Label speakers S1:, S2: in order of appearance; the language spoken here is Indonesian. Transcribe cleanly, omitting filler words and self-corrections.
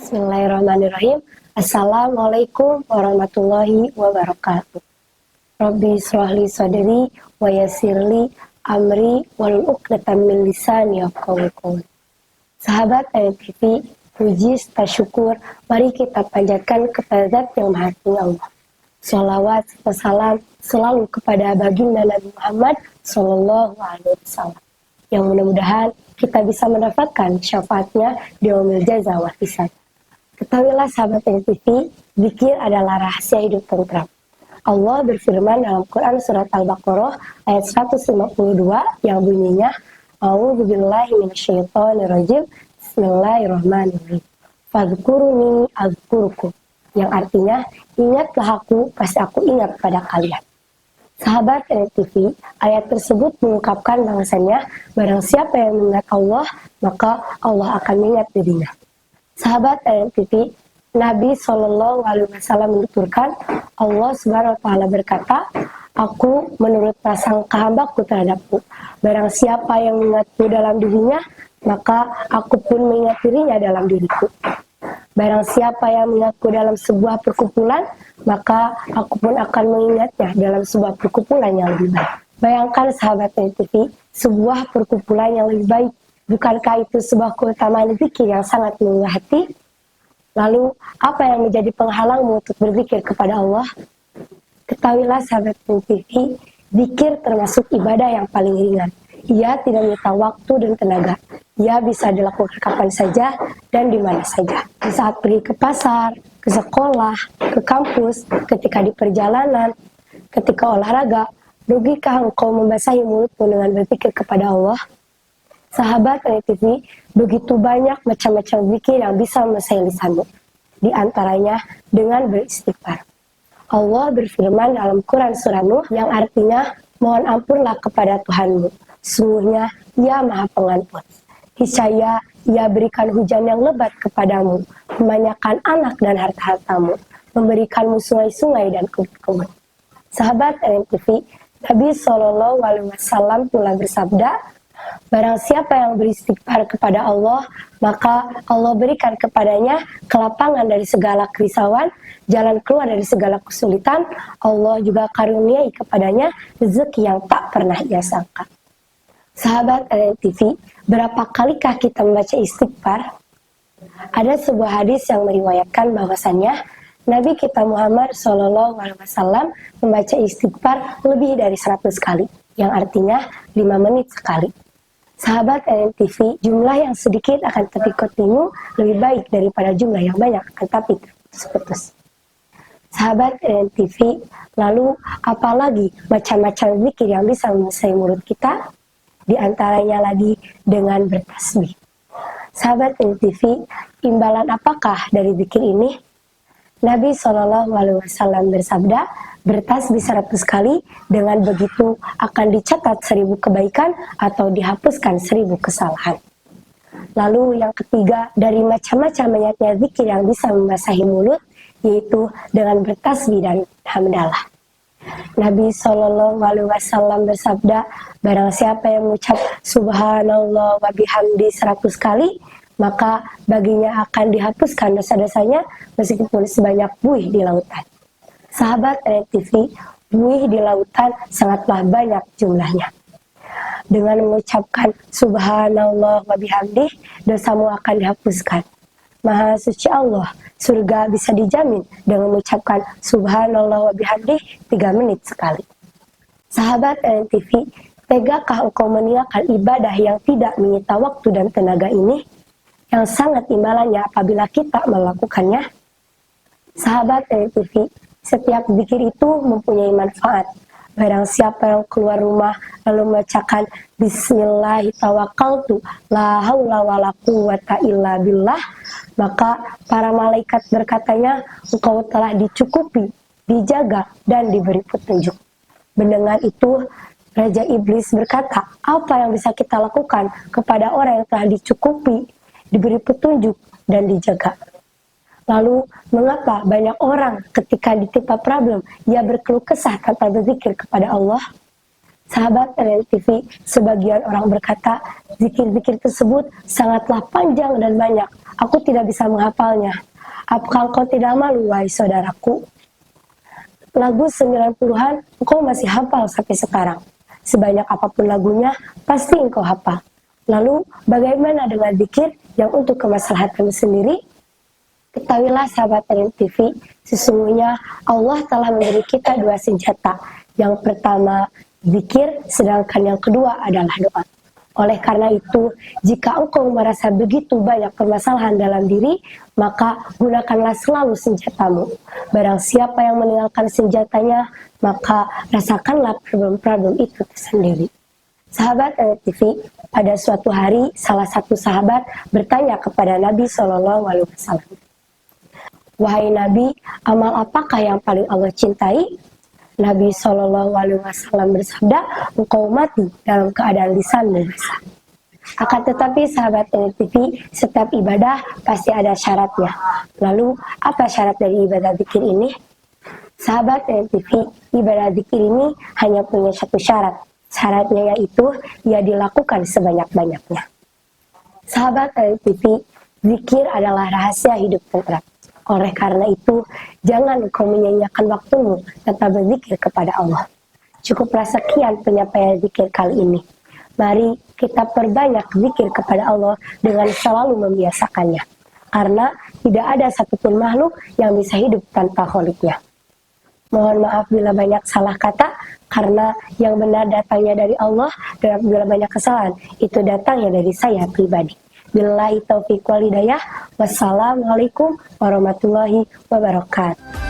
S1: Bismillahirrahmanirrahim. Assalamualaikum warahmatullahi wabarakatuh. Rabbi shrahli sadri wa yassirli amri wal 'uqdatam min lisani yafqahu qawli. Sahabat TV, puji serta syukur mari kita panjatkan kepada Zat yang Maha Tinggi Allah. Shalawat serta salam selalu kepada baginda Nabi Muhammad sallallahu alaihi wasallam. Yang mudah-mudahan kita bisa mendapatkan syafaatnya di yaumil jaza wal hisab. Ketahuilah sahabat TV, zikir adalah rahasia hidup tentram. Allah berfirman dalam Quran surat Al-Baqarah ayat 152 yang bunyinya A'udzubillahi minasyaitonirrajim. Bismillahirrahmanirrahim. Fadhkuruni azkurukum. Yang artinya, ingatlah aku, pasti aku ingat pada kalian. Sahabat TV, ayat tersebut mengungkapkan bahwasannya barang siapa yang mengingat Allah, maka Allah akan mengingat dirinya. Sahabat TV, Nabi Shallallahu Alaihi Wasallam menuturkan, Allah Subhanahu Wa Taala berkata, aku menurut prasangka hambaku terhadapku. Barang siapa yang mengingatku dalam dirinya, maka aku pun mengingat dirinya dalam diriku. Barang siapa yang mengingatku dalam sebuah perkumpulan, maka aku pun akan mengingatnya dalam sebuah perkumpulan yang lebih baik. Bayangkan sahabat TV, sebuah perkumpulan yang lebih baik. Bukankah itu sebuah keutamaan zikir yang sangat menggugah hati? Lalu, apa yang menjadi penghalangmu untuk berzikir kepada Allah? Ketahuilah sahabat TV, zikir termasuk ibadah yang paling ringan. Ia tidak menyita waktu dan tenaga. Ia bisa dilakukan kapan saja dan di mana saja. Di saat pergi ke pasar, ke sekolah, ke kampus, ketika di perjalanan, ketika olahraga, rugikah engkau membasahi mulutmu dengan berzikir kepada Allah? Sahabat TV, begitu banyak macam-macam zikir yang bisa membasahi lisanmu. Di antaranya dengan beristighfar. Allah berfirman dalam Quran surah Nuh yang artinya, mohon ampunlah kepada Tuhanmu. Sungguhnya Ia Maha Pengampun. Niscaya Ia berikan hujan yang lebat kepadamu, memanjakan anak dan harta-hartamu, memberikanmu sungai-sungai dan kebun-kebun. Sahabat TV, Nabi Shallallahu Alaihi Wasallam pula bersabda, barang siapa yang beristighfar kepada Allah, maka Allah berikan kepadanya kelapangan dari segala kerisauan, jalan keluar dari segala kesulitan. Allah juga karuniai kepadanya rezeki yang tak pernah ia sangka. Sahabat TV, berapa kalikah kita membaca istighfar? Ada sebuah hadis yang meriwayatkan bahwasannya Nabi kita Muhammad SAW membaca istighfar lebih dari 100 kali, yang artinya 5 menit sekali. Sahabat TV, jumlah yang sedikit akan tapi kontinu lebih baik daripada jumlah yang banyak akan tapi terputus-putus. Sahabat TV, lalu apalagi macam-macam zikir yang bisa membasahi mulut kita? Di antaranya lagi dengan bertasbih. Sahabat TV, imbalan apakah dari zikir ini? Nabi SAW bersabda, bertasbih 100 kali, dengan begitu akan dicatat 1000 kebaikan atau dihapuskan 1000 kesalahan. Lalu yang ketiga, dari macam-macam banyaknya zikir yang bisa membasahi mulut, yaitu dengan bertasbih dan hamdalah. Nabi SAW bersabda, barang siapa yang mengucap subhanallah wa bihamdi 100 kali, maka baginya akan dihapuskan dosa-dosanya meskipun sebanyak buih di lautan. Sahabat TV, buih di lautan sangatlah banyak jumlahnya. Dengan mengucapkan subhanallah wa bihamdih, dosamu akan dihapuskan. Maha suci Allah, surga bisa dijamin dengan mengucapkan subhanallah wa bihamdih 3 menit sekali. Sahabat TV, tegakah engkau meninggalkan ibadah yang tidak menyita waktu dan tenaga ini, yang sangat imbalannya apabila kita melakukannya? Sahabat TV, setiap zikir itu mempunyai manfaat. Barang siapa yang keluar rumah lalu membacakan Bismillahirrahmanirrahim, la haula wala quwwata illa billah, maka para malaikat berkatanya, engkau telah dicukupi, dijaga, dan diberi petunjuk. Mendengar itu, Raja Iblis berkata, apa yang bisa kita lakukan kepada orang yang telah dicukupi, diberi petunjuk, dan dijaga? Lalu, mengapa banyak orang ketika ditimpa problem, ia berkeluh kesah tanpa berzikir kepada Allah? Sahabat TV, sebagian orang berkata, zikir-zikir tersebut sangatlah panjang dan banyak. Aku tidak bisa menghafalnya. Apakah engkau tidak malu, wahai saudaraku? Lagu 90-an engkau masih hafal sampai sekarang. Sebanyak apapun lagunya, pasti engkau hafal. Lalu, bagaimana dengan zikir yang untuk kemaslahatan sendiri? Ketahuilah sahabat TV, sesungguhnya Allah telah memberi kita dua senjata. Yang pertama, zikir, sedangkan yang kedua adalah doa. Oleh karena itu, jika engkau merasa begitu banyak permasalahan dalam diri, maka gunakanlah selalu senjatamu. Barang siapa yang meninggalkan senjatanya, maka rasakanlah problem-problem itu sendiri. Sahabat TV, pada suatu hari salah satu sahabat bertanya kepada Nabi SAW, "Wahai Nabi, amal apakah yang paling Allah cintai?" Nabi SAW bersabda, "Engkau mati dalam keadaan lisanmu basah." Akan tetapi sahabat TV, setiap ibadah pasti ada syaratnya. Lalu, apa syarat dari ibadah zikir ini? Sahabat TV, ibadah zikir ini hanya punya satu syarat. Syaratnya yaitu ia dilakukan sebanyak-banyaknya. Sahabat TV, zikir adalah rahasia hidup tentram. Oleh karena itu, jangan kau menyanyiakan waktumu tanpa berzikir kepada Allah. Cukuplah sekian penyampaian zikir kali ini. Mari kita perbanyak zikir kepada Allah dengan selalu membiasakannya. Karena tidak ada satupun makhluk yang bisa hidup tanpa Kholiknya. Mohon maaf bila banyak salah kata, karena yang benar datangnya dari Allah, dan bila banyak kesalahan, itu datangnya dari saya pribadi. Billahi taufiq wal hidayah. Wassalamualaikum warahmatullahi wabarakatuh.